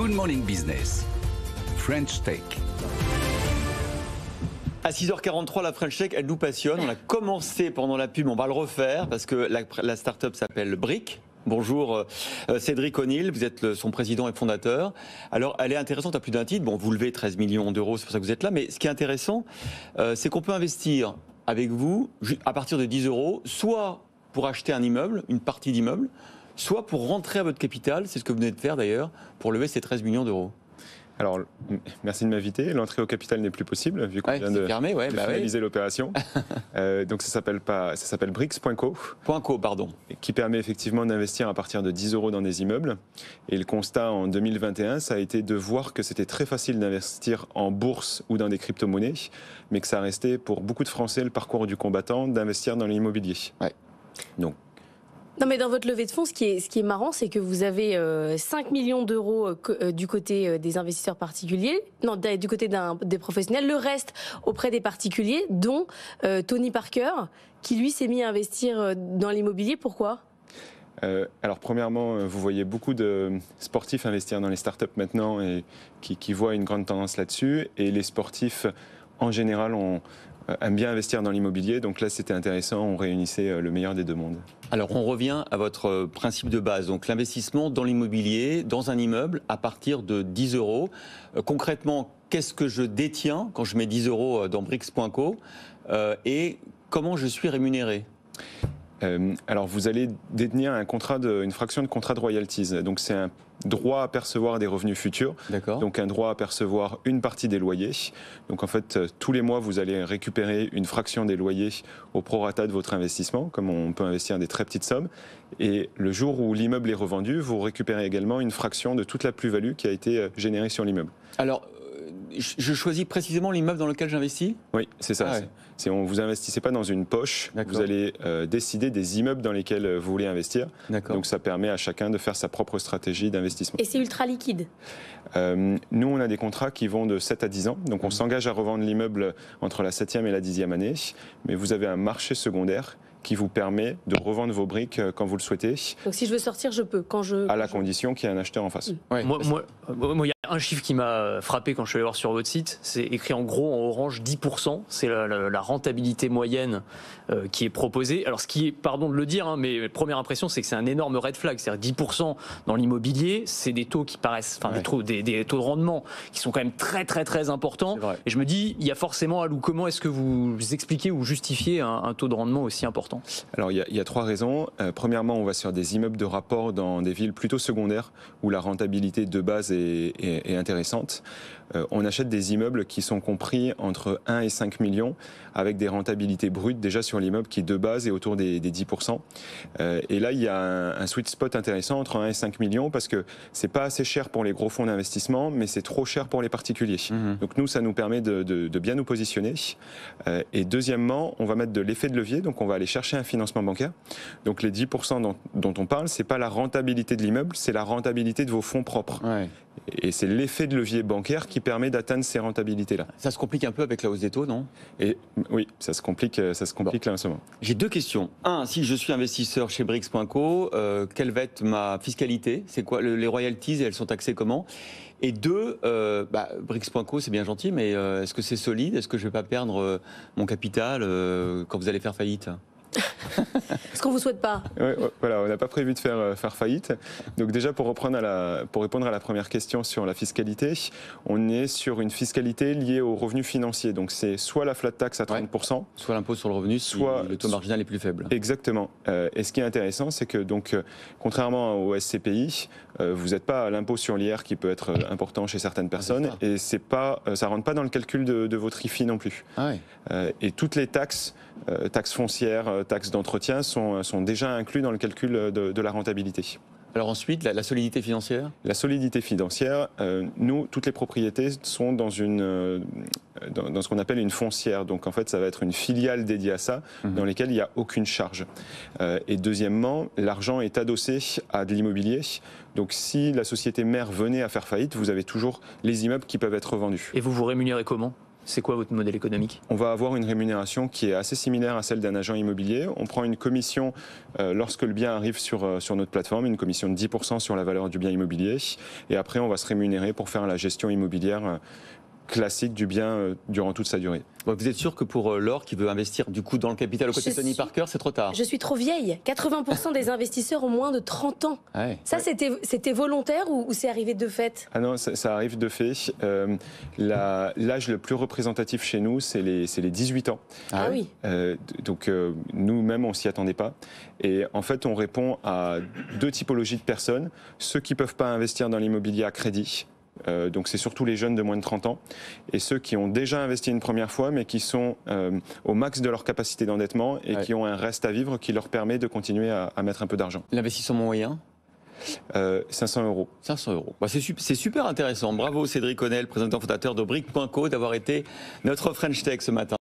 Good Morning Business, French Tech. À 6h43, la French Tech, elle nous passionne. On a commencé pendant la pub, on va le refaire parce que la start-up s'appelle Brick. Bonjour Cédric O'Neill, vous êtes son président et fondateur. Alors elle est intéressante à plus d'un titre. Bon, vous levez 13 millions d'euros, c'est pour ça que vous êtes là. Mais ce qui est intéressant, c'est qu'on peut investir avec vous à partir de 10 euros, soit pour acheter un immeuble, une partie d'immeuble, soit pour rentrer à votre capital, c'est ce que vous venez de faire d'ailleurs, pour lever ces 13 millions d'euros. Alors, merci de m'inviter. L'entrée au capital n'est plus possible, vu qu'on vient de finaliser l'opération. Donc, ça s'appelle Bricks.co. .co, pardon. Qui permet effectivement d'investir à partir de 10 euros dans des immeubles. Et le constat en 2021, ça a été de voir que c'était très facile d'investir en bourse ou dans des crypto-monnaies, mais que ça restait pour beaucoup de Français le parcours du combattant d'investir dans l'immobilier. Ouais. Donc, non, mais dans votre levée de fonds, ce qui est marrant, c'est que vous avez 5 millions d'euros du côté des investisseurs particuliers, non, du côté des professionnels, le reste auprès des particuliers, dont Tony Parker, qui lui s'est mis à investir dans l'immobilier. Pourquoi ? Alors premièrement, vous voyez beaucoup de sportifs investir dans les startups maintenant et qui voient une grande tendance là-dessus. Et les sportifs, en général, aiment bien investir dans l'immobilier. Donc là, c'était intéressant, on réunissait le meilleur des deux mondes. Alors on revient à votre principe de base, donc l'investissement dans l'immobilier, dans un immeuble, à partir de 10 euros. Concrètement, qu'est-ce que je détiens quand je mets 10 euros dans Bricks.co et comment je suis rémunéré ? Alors vous allez détenir une fraction de contrat de royalties. Donc c'est un droit à percevoir des revenus futurs. D'accord. Donc un droit à percevoir une partie des loyers. Donc en fait, tous les mois, vous allez récupérer une fraction des loyers au prorata de votre investissement, comme on peut investir des très petites sommes. Et le jour où l'immeuble est revendu, vous récupérez également une fraction de toute la plus-value qui a été générée sur l'immeuble. Alors, je choisis précisément l'immeuble dans lequel j'investis ? Oui, c'est ça. Ah ouais. Vous investissez pas dans une poche, vous allez décider des immeubles dans lesquels vous voulez investir. Donc ça permet à chacun de faire sa propre stratégie d'investissement. Et c'est ultra liquide ? Nous, on a des contrats qui vont de 7 à 10 ans. Donc on s'engage à revendre l'immeuble entre la 7e et la 10e année. Mais vous avez un marché secondaire qui vous permet de revendre vos briques quand vous le souhaitez. Donc si je veux sortir, je peux. À la condition qu'il y ait un acheteur en face. Ouais. Moi, il y a un chiffre qui m'a frappé quand je suis allé voir sur votre site. C'est écrit en gros en orange 10%. C'est la rentabilité moyenne qui est proposée. Alors ce qui est, pardon de le dire, mais première impression, c'est que c'est un énorme red flag. C'est-à-dire 10% dans l'immobilier, c'est des taux qui paraissent, des taux de rendement qui sont quand même très très très importants. Et je me dis, il y a forcément comment est-ce que vous expliquez ou justifiez un taux de rendement aussi important ? Alors il y a 3 raisons. Premièrement, on va sur des immeubles de rapport dans des villes plutôt secondaires où la rentabilité de base est intéressante. On achète des immeubles qui sont compris entre 1 et 5 millions avec des rentabilités brutes déjà sur l'immeuble qui de base est autour des 10%. Et là, il y a un sweet spot intéressant entre 1 et 5 millions parce que c'est pas assez cher pour les gros fonds d'investissement, mais c'est trop cher pour les particuliers. Donc nous, ça nous permet de bien nous positionner. Et deuxièmement, on va mettre de l'effet de levier, donc on va aller chercher un financement bancaire. Donc les 10% dont on parle, c'est pas la rentabilité de l'immeuble, c'est la rentabilité de vos fonds propres. Ouais. Et c'est l'effet de levier bancaire qui permet d'atteindre ces rentabilités-là. Ça se complique un peu avec la hausse des taux, non ? Oui, ça se complique là en ce moment. J'ai 2 questions. Si je suis investisseur chez Bricks.co, quelle va être ma fiscalité ? C'est quoi les royalties et elles sont taxées comment ? Et 2, Bricks.co c'est bien gentil, mais est-ce que c'est solide ? Est-ce que je ne vais pas perdre mon capital quand vous allez faire faillite ? Ce qu'on vous souhaite pas. Voilà, on n'a pas prévu de faire faillite. Donc déjà, pour répondre à la première question sur la fiscalité, on est sur une fiscalité liée aux revenus financiers. Donc c'est soit la flat tax à 30%, soit l'impôt sur le revenu, soit le taux marginal est plus faible. Exactement. Et ce qui est intéressant, c'est que contrairement au SCPI, vous n'êtes pas à l'impôt sur l'IR qui peut être important chez certaines personnes, et ça rentre pas dans le calcul de votre IFI non plus. Et toutes les taxes foncières, taxes d'entretien sont déjà inclus dans le calcul de la rentabilité. Alors ensuite, la solidité financière ? La solidité financière, nous, toutes les propriétés sont dans ce qu'on appelle une foncière. Donc en fait, ça va être une filiale dédiée à ça, dans lesquelles il n'y a aucune charge. Et deuxièmement, l'argent est adossé à de l'immobilier. Donc si la société mère venait à faire faillite, vous avez toujours les immeubles qui peuvent être revendus. Et vous vous rémunérez comment ? C'est quoi votre modèle économique? On va avoir une rémunération qui est assez similaire à celle d'un agent immobilier. On prend une commission lorsque le bien arrive sur notre plateforme, une commission de 10% sur la valeur du bien immobilier. Et après, on va se rémunérer pour faire la gestion immobilière classique du bien durant toute sa durée. Vous êtes sûr que pour Laure qui veut investir du coup dans le capital aux côtés de Tony Parker, c'est trop tard? Je suis trop vieille. 80% des investisseurs ont moins de 30 ans. Ouais. Ça, c'était volontaire ou c'est arrivé de fait? Ah non, ça arrive de fait. L'âge le plus représentatif chez nous, c'est les 18 ans. Ah oui. Donc nous-mêmes, on s'y attendait pas. Et en fait, on répond à deux typologies de personnes. Ceux qui ne peuvent pas investir dans l'immobilier à crédit. Donc c'est surtout les jeunes de moins de 30 ans et ceux qui ont déjà investi une première fois mais qui sont au max de leur capacité d'endettement et qui ont un reste à vivre qui leur permet de continuer à mettre un peu d'argent. L'investissement moyen? 500 euros. 500 euros. C'est super intéressant. Bravo Cédric Honnel, président fondateur de Brick.co, d'avoir été notre French Tech ce matin.